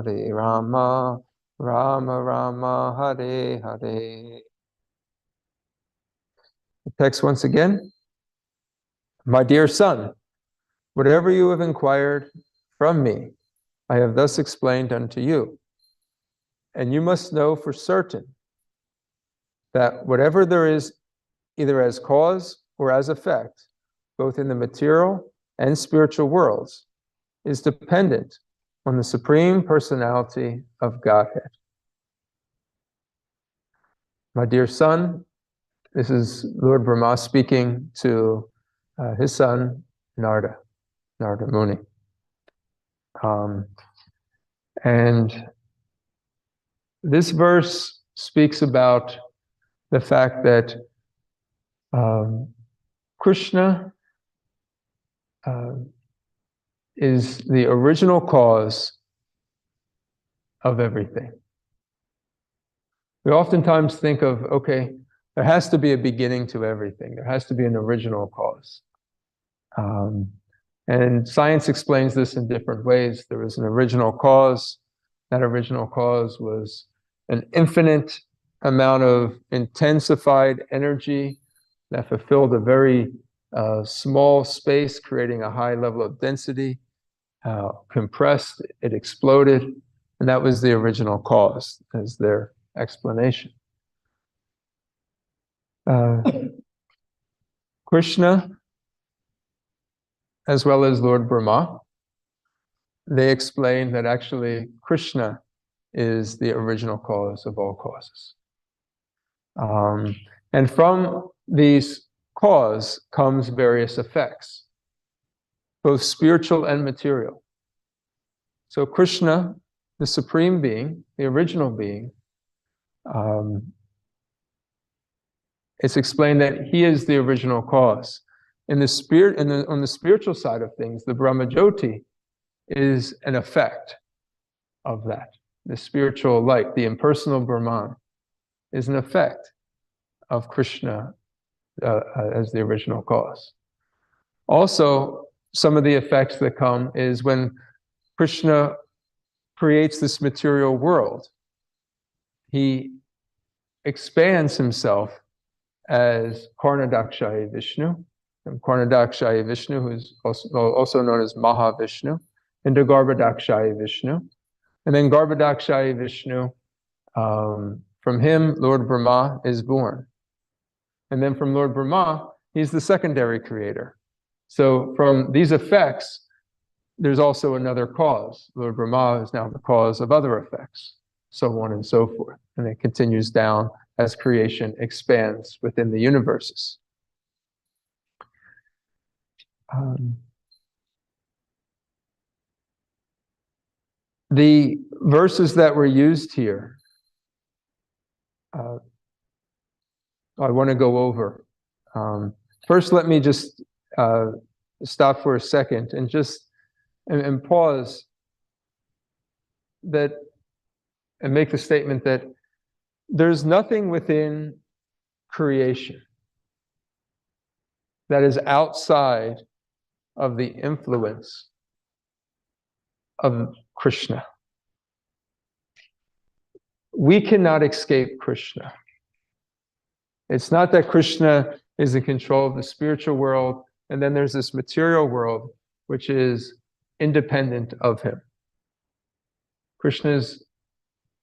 Hare Rama, Rama Rama, Hare Hare. The text once again. My dear son, whatever you have inquired from me, I have thus explained unto you. And you must know for certain that whatever there is, either as cause or as effect, both in the material and spiritual worlds, is dependent on the Supreme Personality of Godhead. My dear son, this is Lord Brahma speaking to his son, Narada Muni. And this verse speaks about the fact that Krishna is the original cause of everything. We oftentimes think of, okay, there has to be a beginning to everything. There has to be an original cause. And science explains this in different ways. There was an original cause. That original cause was an infinite amount of intensified energy that fulfilled a very small space, creating a high level of density. Compressed, it exploded, and that was the original cause, as their explanation. Krishna, as well as Lord Brahma, they explain that actually Krishna is the original cause of all causes. And from these cause comes various effects, both spiritual and material. So Krishna, the Supreme Being, the original being, it's explained that he is the original cause. In the spirit, on the spiritual side of things, the Brahmajyoti is an effect of that. The spiritual light, the impersonal Brahman, is an effect of Krishna as the original cause. Also, some of the effects that come is when Krishna creates this material world, he expands himself as Karnadakshayi Vishnu, and Karnadakshayi Vishnu, who is also known as Mahavishnu, into Garbhadakshayi Vishnu. And then Garbhadakshayi Vishnu, from him, Lord Brahma is born. And then from Lord Brahma, he's the secondary creator. So from these effects, there's also another cause. Lord Brahma is now the cause of other effects, so on and so forth. And it continues down as creation expands within the universes. The verses that were used here, I want to go over. First, let me just stop for a second and just and pause that and make the statement that there's nothing within creation that is outside of the influence of Krishna. We cannot escape Krishna. It's not that Krishna is in control of the spiritual world, and then there's this material world which is independent of him. Krishna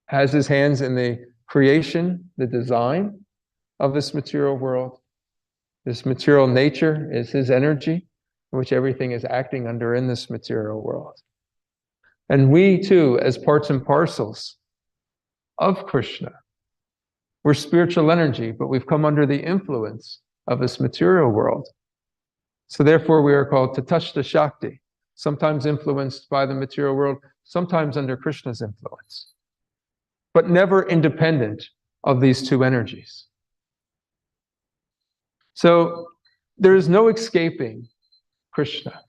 has his hands in the creation, the design of this material world. This material nature is his energy, which everything is acting under in this material world. And we too, as parts and parcels of Krishna, we're spiritual energy, but we've come under the influence of this material world. So therefore we are called Tatashta Shakti, sometimes influenced by the material world, sometimes under Krishna's influence, but never independent of these two energies. So there is no escaping Krishna.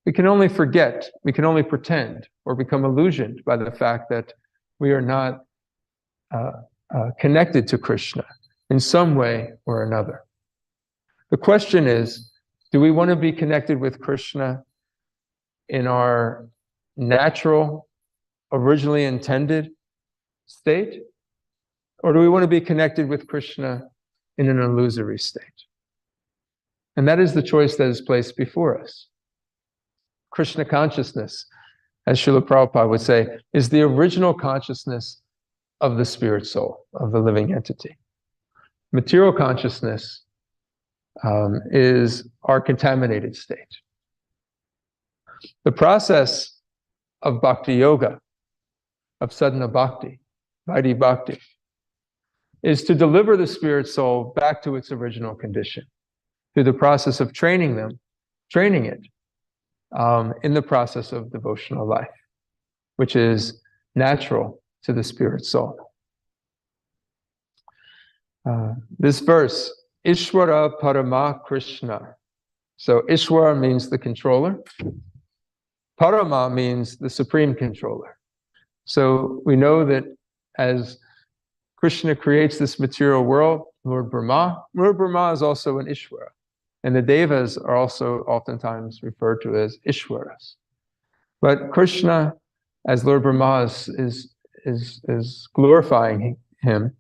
We can only forget, we can only pretend or become illusioned by the fact that we are not connected to Krishna in some way or another. The question is, do we want to be connected with Krishna in our natural originally intended state? Or do we want to be connected with Krishna in an illusory state? And that is the choice that is placed before us. Krishna consciousness, as Srila Prabhupada would say, is the original consciousness of the spirit soul, of the living entity. Material consciousness is our contaminated state. The process of bhakti yoga, of sadhana bhakti, vaidhi bhakti, is to deliver the spirit soul back to its original condition through the process of training it in the process of devotional life, which is natural to the spirit soul. This verse, Ishvara Parama Krishna. So Ishvara means the controller. Parama means the supreme controller. So we know that as Krishna creates this material world, Lord Brahma is also an Ishvara. And the Devas are also oftentimes referred to as Ishwaras. But Krishna, as Lord Brahma is glorifying him,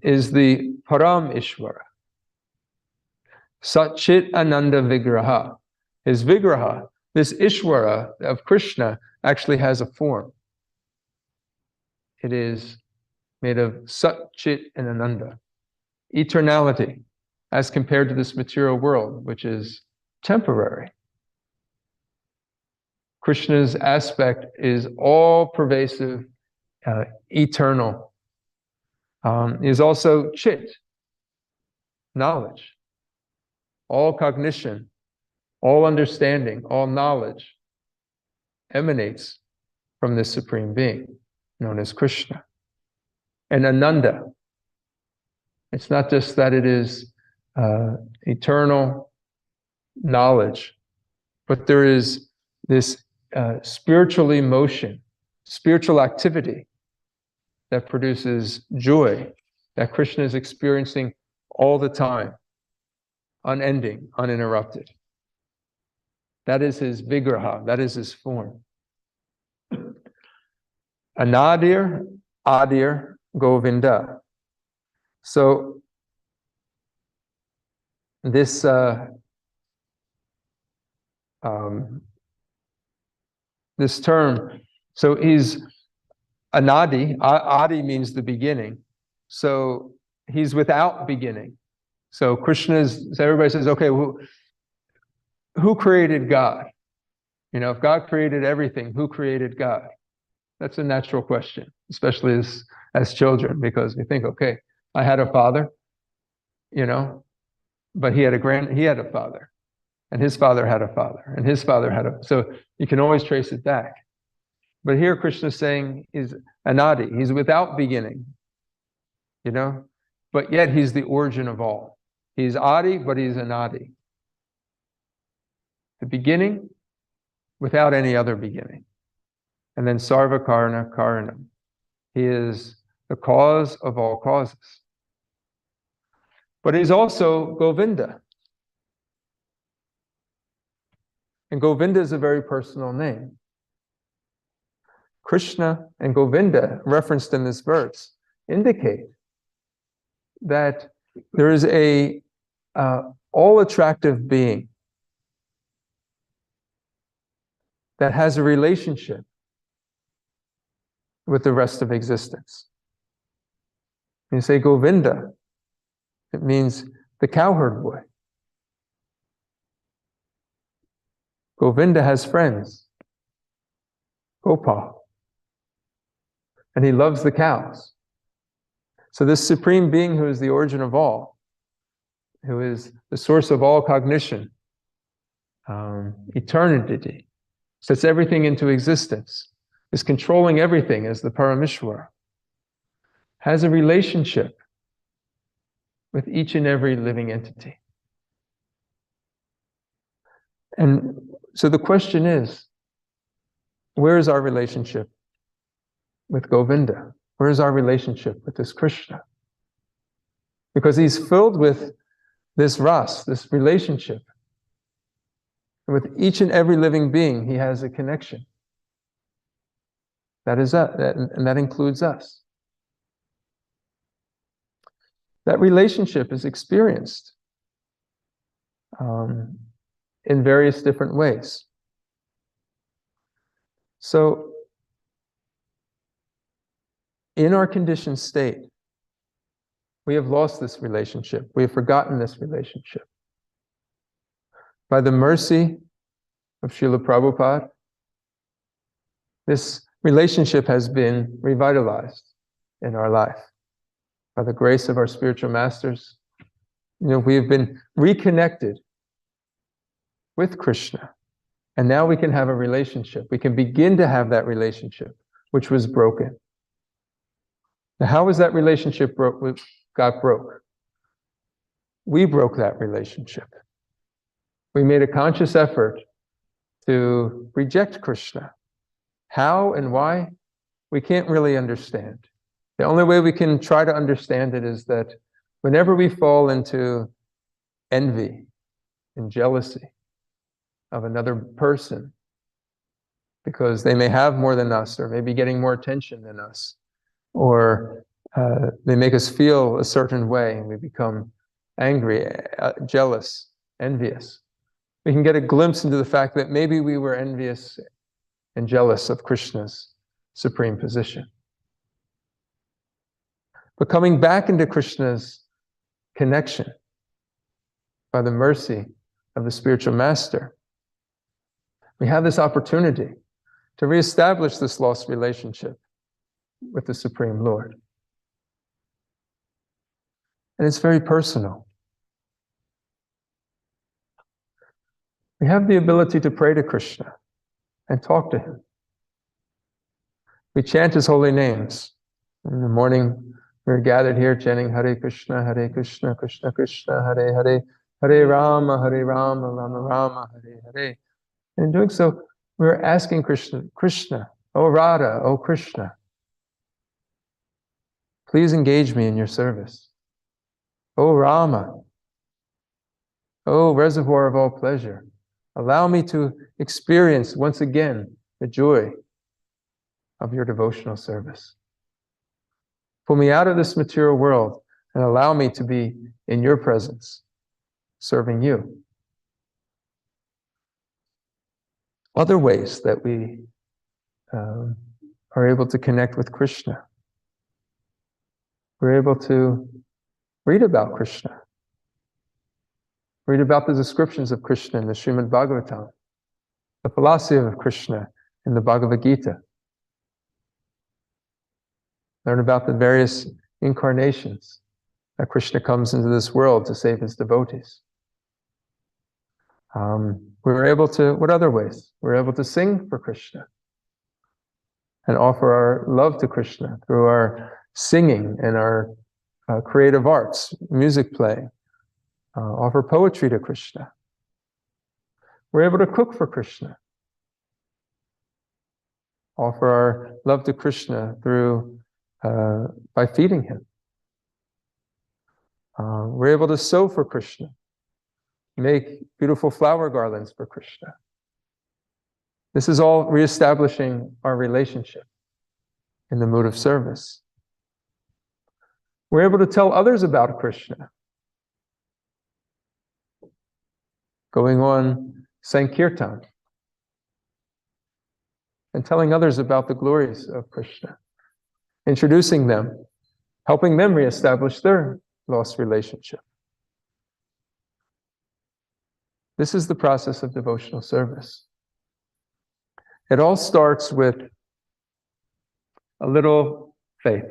is the Param Ishvara. Satchit Ananda Vigraha. His Vigraha, this Ishvara of Krishna, actually has a form. It is made of Sat, Chit, and Ananda. Eternality, as compared to this material world, which is temporary. Krishna's aspect is all pervasive, eternal. Is also Chit, knowledge. All cognition, all understanding, all knowledge emanates from this supreme being, known as Krishna. And Ananda, it's not just that it is eternal knowledge, but there is this spiritual emotion, spiritual activity that produces joy that Krishna is experiencing all the time, unending, uninterrupted. That is his vigraha, that is his form. Anadir, Adir, Govinda. So this this term, so he's Anadi. Adi means the beginning. So he's without beginning. So so everybody says, okay, who created God? You know, if God created everything, who created God? That's a natural question, especially as children, because we think, okay, I had a father, you know, but he had a father, and his father had a father, and his father had so you can always trace it back. But here Krishna is saying is Anadi, he's without beginning, you know, but yet he's the origin of all. He's Adi, but he's Anadi. The beginning without any other beginning. And then Sarva Karna Karanam. He is the cause of all causes. But he's also Govinda. And Govinda is a very personal name. Krishna and Govinda, referenced in this verse, indicate that there is a all-attractive being that has a relationship with the rest of existence. When you say Govinda, it means the cowherd boy. Govinda has friends, Gopal, and he loves the cows. So this supreme being who is the origin of all, who is the source of all cognition, eternity, sets everything into existence, is controlling everything as the Parameshwara, has a relationship with each and every living entity. And so the question is, where is our relationship with Govinda? Where is our relationship with this Krishna? Because he's filled with this ras, this relationship. With each and every living being, he has a connection. That is us, and that includes us. That relationship is experienced in various different ways. So, in our conditioned state, we have lost this relationship. We have forgotten this relationship. By the mercy of Srila Prabhupada, this relationship has been revitalized in our life. By the grace of our spiritual masters, we have been reconnected with Krishna. And now we can have a relationship. We can begin to have that relationship, which was broken. Now, how was that relationship got broke? We broke that relationship. We made a conscious effort to reject Krishna. How and why? We can't really understand. The only way we can try to understand it is that whenever we fall into envy and jealousy of another person, because they may have more than us, or maybe getting more attention than us, or they make us feel a certain way, and we become angry, jealous, envious. We can get a glimpse into the fact that maybe we were envious and jealous of Krishna's supreme position. But coming back into Krishna's connection by the mercy of the spiritual master, we have this opportunity to reestablish this lost relationship with the Supreme Lord. And it's very personal. We have the ability to pray to Krishna and talk to him. We chant his holy names. In the morning, we're gathered here chanting Hare Krishna, Krishna Krishna, Hare Hare, Hare Rama, Rama Rama, Hare Hare. And in doing so, we're asking Krishna, O Radha, O Krishna, please engage me in your service. O Rama, O reservoir of all pleasure, allow me to experience once again the joy of your devotional service. Pull me out of this material world and allow me to be in your presence, serving you. Other ways that we are able to connect with Krishna. We're able to read about Krishna. Read about the descriptions of Krishna in the Srimad Bhagavatam, the philosophy of Krishna in the Bhagavad Gita. Learn about the various incarnations that Krishna comes into this world to save his devotees. We were able to, what other ways? We're able to sing for Krishna and offer our love to Krishna through our singing and our creative arts, music playing, offer poetry to Krishna. We're able to cook for Krishna, offer our love to Krishna through by feeding him. We're able to sew for Krishna, make beautiful flower garlands for Krishna. This is all reestablishing our relationship in the mood of service. We're able to tell others about Krishna, going on Sankirtan and telling others about the glories of Krishna, introducing them, helping them reestablish their lost relationship. This is the process of devotional service. It all starts with a little faith,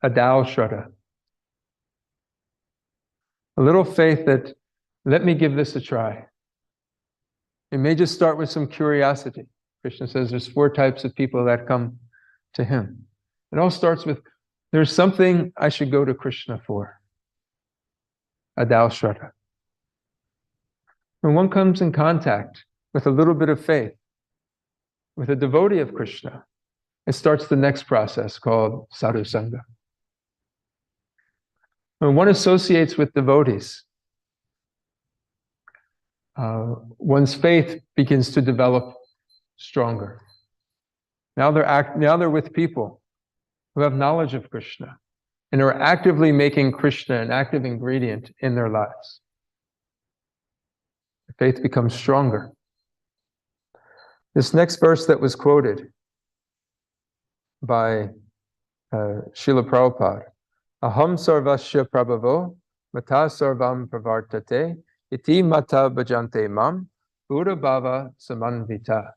a Dao Shraddha. A little faith that, let me give this a try. It may just start with some curiosity. Krishna says there's 4 types of people that come to him. It all starts with, there's something I should go to Krishna for. A Dao Shraddha. When one comes in contact with a little bit of faith, with a devotee of Krishna, it starts the next process called sadhu sangha. When one associates with devotees, one's faith begins to develop stronger. Now they're with people who have knowledge of Krishna and are actively making Krishna an active ingredient in their lives. The faith becomes stronger. This next verse that was quoted by Srila Prabhupada, Aham sarvasya prabhavo mata sarvam pravartate iti mata bhajante mam buddha bhava samanvita.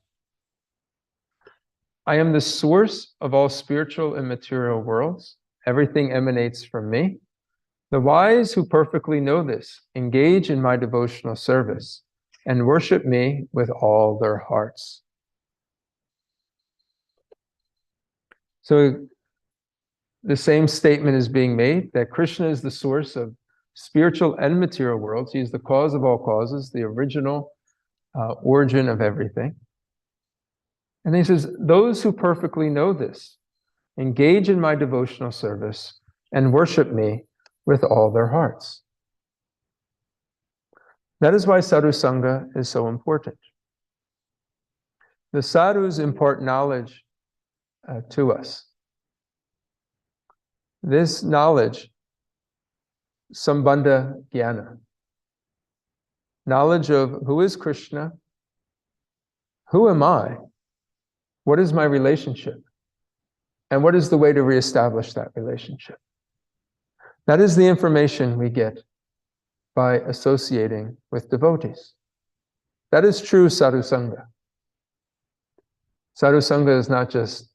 I am the source of all spiritual and material worlds. Everything emanates from me. The wise who perfectly know this engage in my devotional service and worship me with all their hearts. So the same statement is being made that Krishna is the source of spiritual and material worlds. He is the cause of all causes, the original origin of everything. And he says, those who perfectly know this engage in my devotional service and worship me with all their hearts. That is why sadhu sangha is so important. The sadhus impart knowledge to us. This knowledge, sambandha jnana, knowledge of who is Krishna, who am I, what is my relationship, and what is the way to reestablish that relationship. That is the information we get by associating with devotees. That is true sadhu sangha. Sadhu sangha is not just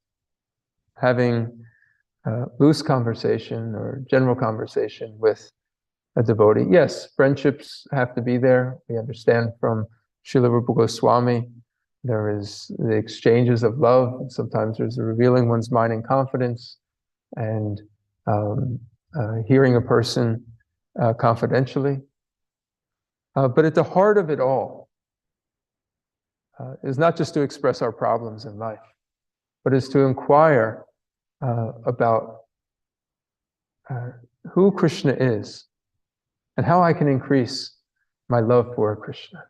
having loose conversation or general conversation with a devotee. Yes, friendships have to be there. We understand from Srila Rupa Goswami, there is the exchanges of love. Sometimes there's the revealing one's mind in confidence and hearing a person confidentially. But at the heart of it all is not just to express our problems in life, but is to inquire about who Krishna is and how I can increase my love for Krishna.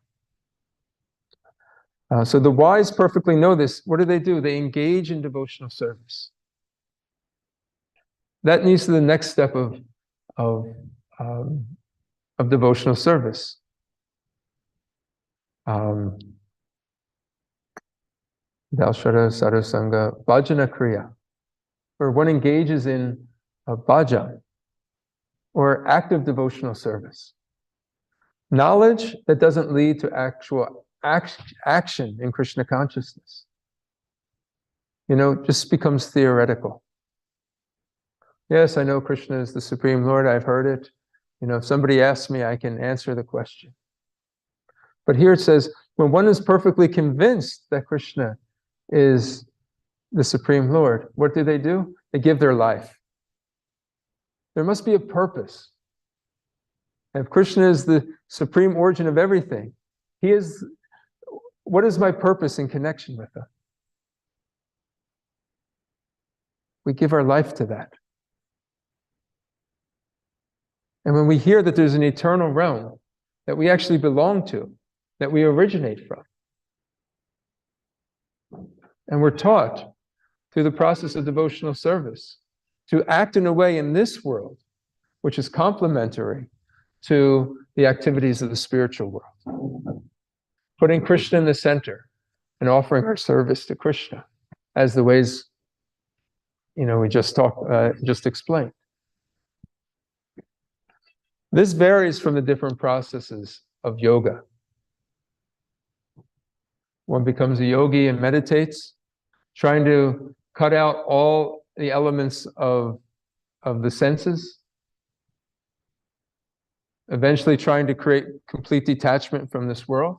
So the wise perfectly know this. What do? They engage in devotional service. That leads to the next step of devotional service. Dalshara Sadhu Sangha Bhajana Kriya, where one engages in a bhajan, or active devotional service. Knowledge that doesn't lead to actual action in Krishna consciousness, just becomes theoretical. Yes, I know Krishna is the Supreme Lord, I've heard it. If somebody asks me, I can answer the question. But here it says, when one is perfectly convinced that Krishna is the Supreme Lord, what do? They give their life. There must be a purpose. And if Krishna is the supreme origin of everything, what is my purpose in connection with him? We give our life to that. And when we hear that there's an eternal realm that we actually belong to, that we originate from, and we're taught through the process of devotional service to act in a way in this world which is complementary to the activities of the spiritual world. Putting Krishna in the center and offering our service to Krishna as the ways, we just explained. This varies from the different processes of yoga. One becomes a yogi and meditates, trying to cut out all the elements of the senses, eventually trying to create complete detachment from this world,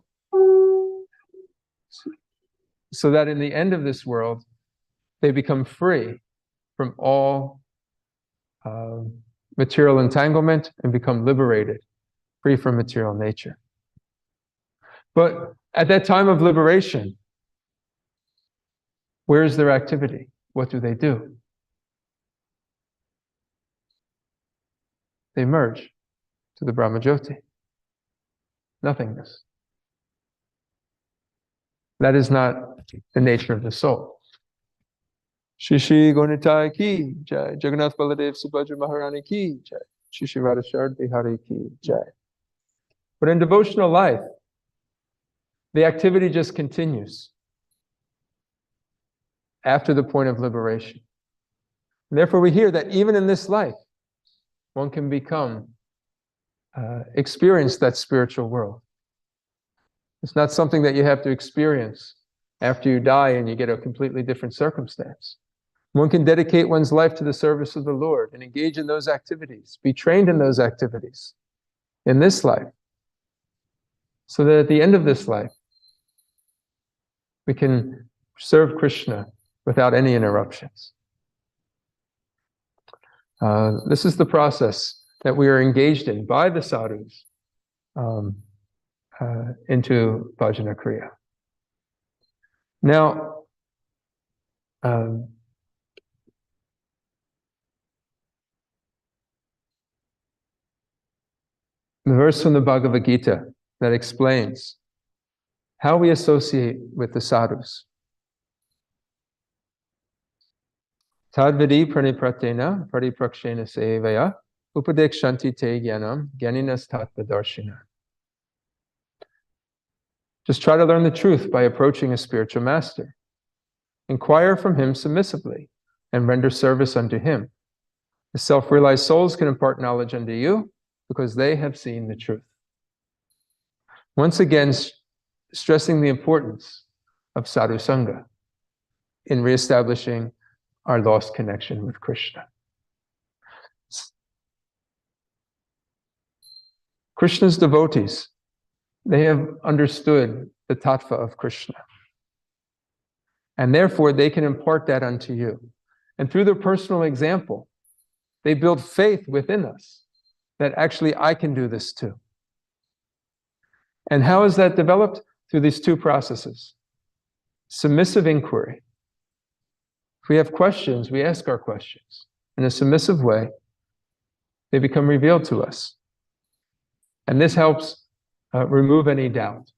so that in the end of this world, they become free from all material entanglement and become liberated, free from material nature. But at that time of liberation, where is their activity? What do? They merge to the Brahmajyoti, nothingness. That is not the nature of the soul. Shishi Gonitai ki jai. Jagannath Baladev Subhadra Maharani ki jai. Shishi Radhashard Bihari ki jai. But in devotional life, the activity just continues after the point of liberation. And therefore, we hear that even in this life, one can experience that spiritual world. It's not something that you have to experience after you die and you get a completely different circumstance. One can dedicate one's life to the service of the Lord and engage in those activities, be trained in those activities in this life, so that at the end of this life, we can serve Krishna without any interruptions. This is the process that we are engaged in by the sadhus into bhajana kriya. Now, the verse from the Bhagavad Gita that explains how we associate with the sadhus. Tadvidi pranipratena pariprakshena sevaya upadekshanti te jnanam jnaninas tattvadarshina. Just try to learn the truth by approaching a spiritual master. Inquire from him submissively and render service unto him. The self-realized souls can impart knowledge unto you because they have seen the truth. Once again, stressing the importance of sadhu sangha in reestablishing our lost connection with Krishna. Krishna's devotees, they have understood the tattva of Krishna. And therefore, they can impart that unto you. And through their personal example, they build faith within us that actually I can do this too. And how is that developed? Through these two processes. Submissive inquiry. If we have questions, we ask our questions. In a submissive way, they become revealed to us. And this helps remove any doubt.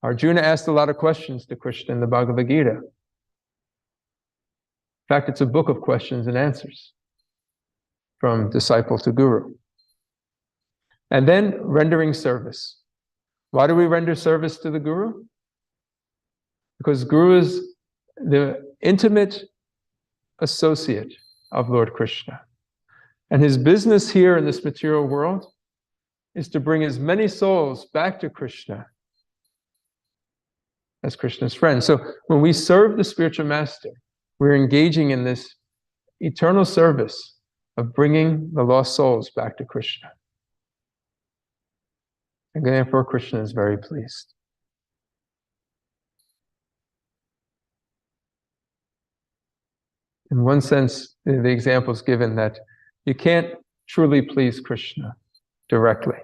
Arjuna asked a lot of questions to Krishna in the Bhagavad Gita. In fact, it's a book of questions and answers from disciple to guru. And then rendering service. Why do we render service to the guru? Because guru is the intimate associate of Lord Krishna. And his business here in this material world is to bring as many souls back to Krishna as Krishna's friend. So when we serve the spiritual master, we're engaging in this eternal service of bringing the lost souls back to Krishna. And therefore, Krishna is very pleased. In one sense, the example is given that you can't truly please Krishna directly.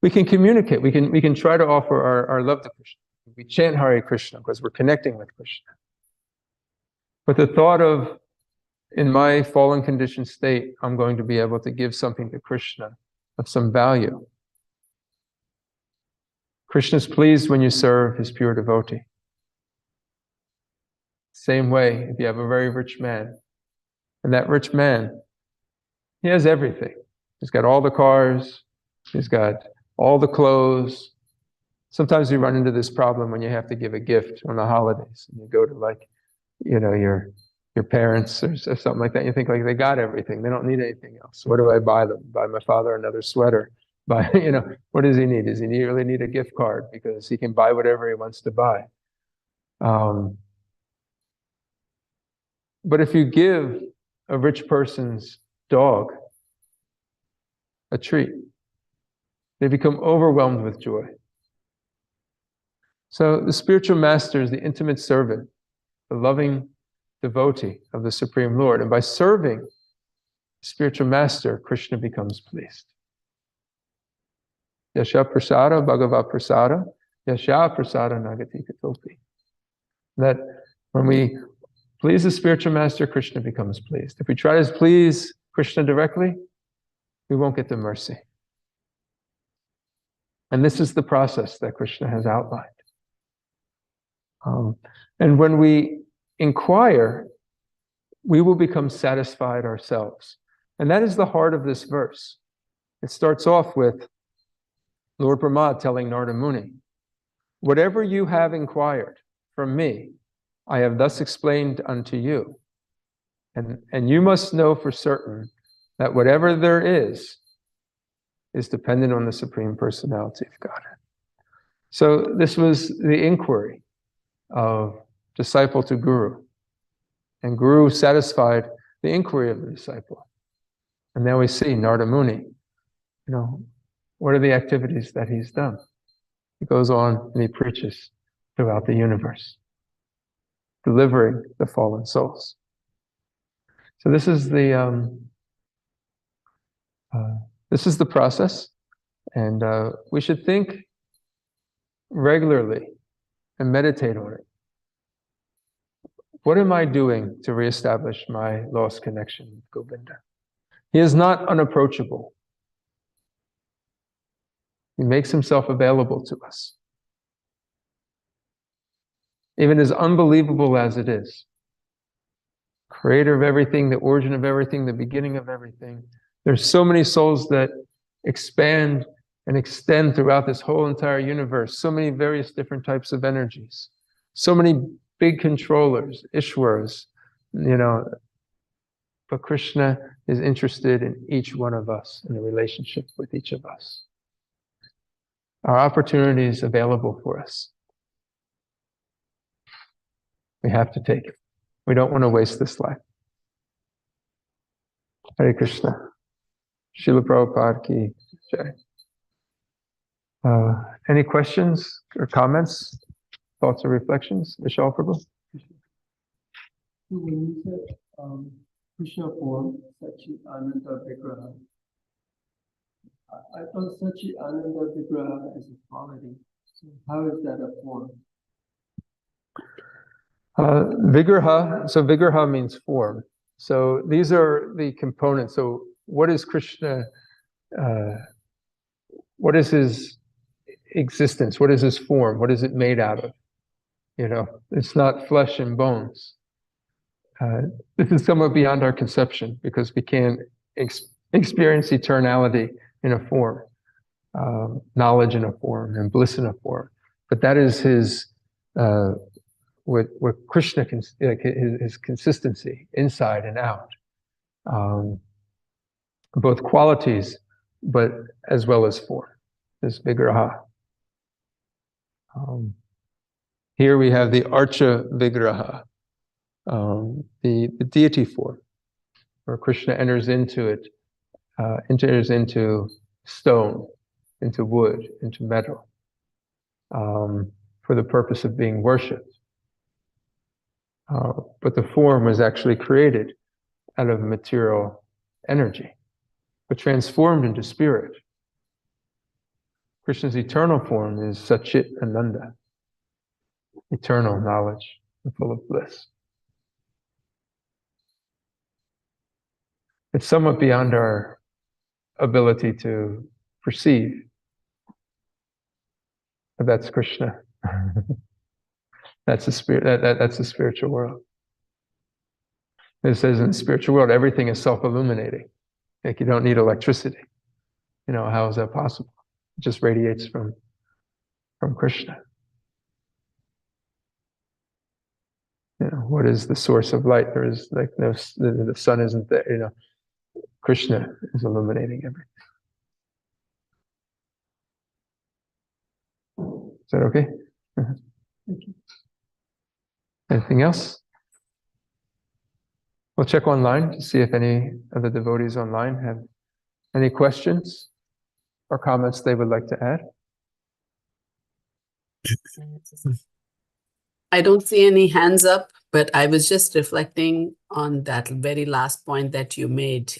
We can communicate. We can try to offer our love to Krishna. We chant Hare Krishna because we're connecting with Krishna. But the thought of, in my fallen conditioned state, I'm going to be able to give something to Krishna of some value. Krishna is pleased when you serve his pure devotee. Same way, if you have a very rich man, and that rich man, he has everything. He's got all the cars, he's got all the clothes. Sometimes you run into this problem when you have to give a gift on the holidays, and you go to your parents or something like that. You think they got everything; they don't need anything else. What do I buy them? Buy my father another sweater? What does he need? Does he really need a gift card because he can buy whatever he wants to buy? But if you give a rich person's dog a treat, they become overwhelmed with joy. So the spiritual master is the intimate servant, the loving devotee of the Supreme Lord. And by serving the spiritual master, Krishna becomes pleased. Yasha prasada bhagava prasada, yasha prasada nagati katopi. That when we please the spiritual master, Krishna becomes pleased. If we try to please Krishna directly, we won't get the mercy. And this is the process that Krishna has outlined. And when we inquire, we will become satisfied ourselves. And that is the heart of this verse. It starts off with Lord Brahma telling Narada Muni, whatever you have inquired from me, I have thus explained unto you. And you must know for certain that whatever there is dependent on the Supreme Personality of Godhead. So this was the inquiry of disciple to guru. And guru satisfied the inquiry of the disciple. And now we see Narada Muni, what are the activities that he's done? He goes on and he preaches throughout the universe, delivering the fallen souls. So this is the process, and we should think regularly and meditate on it. What am I doing to reestablish my lost connection with Govinda? He is not unapproachable. He makes himself available to us. Even as unbelievable as it is, creator of everything, the origin of everything, the beginning of everything. There's so many souls that expand and extend throughout this whole entire universe, so many various different types of energies, so many big controllers, Ishwaras, but Krishna is interested in each one of us, in a relationship with each of us. Our opportunity is available for us. We have to take it. We don't want to waste this life. Hare Krishna. Srila Prabhupada ki jai. Any questions or comments, thoughts or reflections? Vishal Prabhu? When you said Krishna form, Sachi Ananda Vigraha, I thought Sachi Ananda Vigraha is a quality. So how is that a form? Vigraha, so Vigraha means form. So these are the components. So what is Krishna, what is his existence? What is his form? What is it made out of? It's not flesh and bones. This is somewhat beyond our conception because we can't experience eternality in a form, knowledge in a form, and bliss in a form. But that is his, what Krishna can, like his consistency inside and out, both qualities, but as well as form. This Vigraha. Here we have the Archa Vigraha, the deity form, where Krishna enters into it, enters into stone, into wood, into metal, for the purpose of being worshipped. But the form was actually created out of material energy, but transformed into spirit. Krishna's eternal form is Satchit Ananda, eternal knowledge and full of bliss. It's somewhat beyond our ability to perceive, but that's Krishna. That's the spirit. That's the spiritual world. It says in the spiritual world, everything is self-illuminating. Like you don't need electricity. How is that possible? It just radiates from Krishna. What is the source of light? There is like no, the sun isn't there. Krishna is illuminating everything. Is that okay? Thank you. Anything else? We'll check online to see if any of the devotees online have any questions or comments they would like to add. I don't see any hands up, but I was just reflecting on that very last point that you made.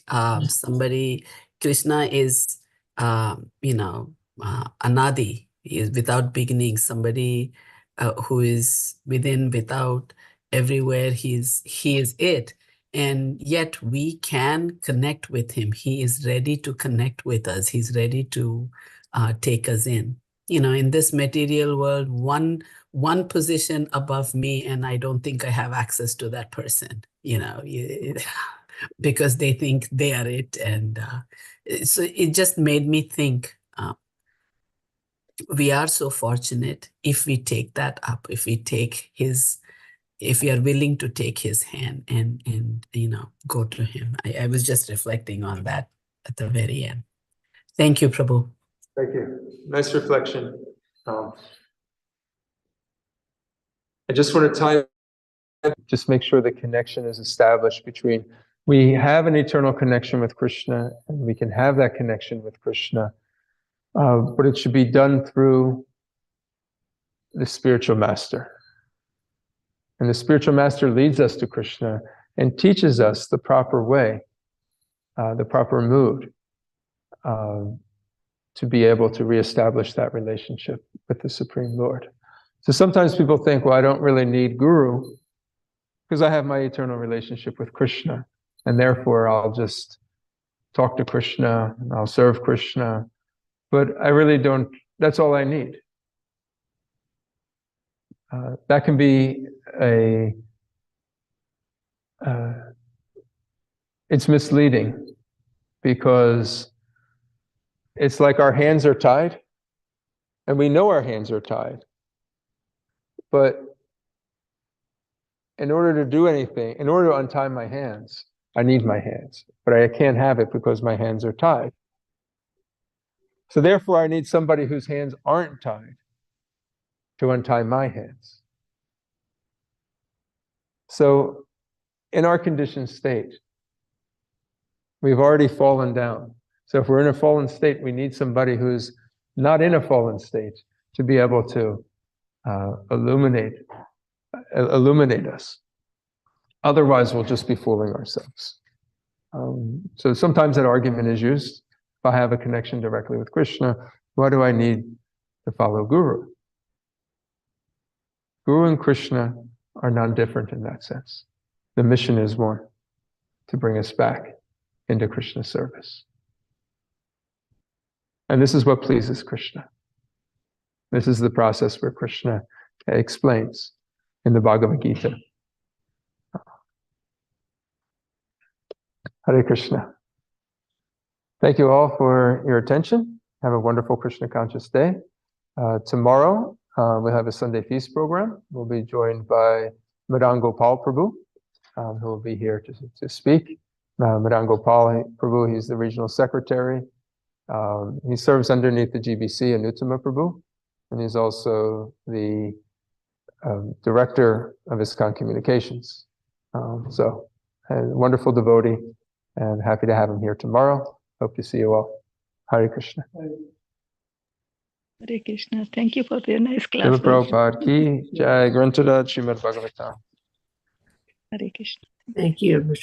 Krishna is, Anadi. He is without beginning. Somebody who is within, without, everywhere. He is it. And yet we can connect with him. He is ready to connect with us. He's ready to take us in. In this material world, one one position above me, and I don't think I have access to that person, because they think they are it. And so it just made me think, we are so fortunate if we take that up, if we are willing to take his hand and go to him. I was just reflecting on that at the very end. Thank you, Prabhu. Thank you. Nice reflection. I just want to just make sure the connection is established between, we have an eternal connection with Krishna, and we can have that connection with Krishna, but it should be done through the spiritual master. And the spiritual master leads us to Krishna and teaches us the proper way, the proper mood, to be able to reestablish that relationship with the Supreme Lord. So sometimes people think, well, I don't really need Guru because I have my eternal relationship with Krishna, and therefore I'll just talk to Krishna and I'll serve Krishna. But I really don't, that's all I need. That can be it's misleading, because it's like our hands are tied, and we know our hands are tied. But in order to do anything, in order to untie my hands, I need my hands, but I can't have it because my hands are tied. So therefore, I need somebody whose hands aren't tied to untie my hands. So in our conditioned state, we've already fallen down. So if we're in a fallen state, we need somebody who's not in a fallen state to be able to illuminate us. Otherwise, we'll just be fooling ourselves. So sometimes that argument is used. If I have a connection directly with Krishna, why do I need to follow Guru? Guru and Krishna are non-different in that sense. The mission is one, to bring us back into Krishna's service. And this is what pleases Krishna. This is the process where Krishna explains in the Bhagavad Gita. Hare Krishna. Thank you all for your attention. Have a wonderful Krishna conscious day. Tomorrow, we'll have a Sunday feast program. We'll be joined by Madan Gopal Prabhu, who will be here to speak. Madan Gopal Prabhu, he's the regional secretary. He serves underneath the GBC and Uttama Prabhu, and he's also the director of ISKCON Communications. So, a wonderful devotee, and happy to have him here tomorrow. Hope to see you all. Hare Krishna. Hare Krishna. Thank you for your nice class. Srila Prabhupada ki Jai. Grantadad Srimad Bhagavatam. Hare Krishna. Thank you.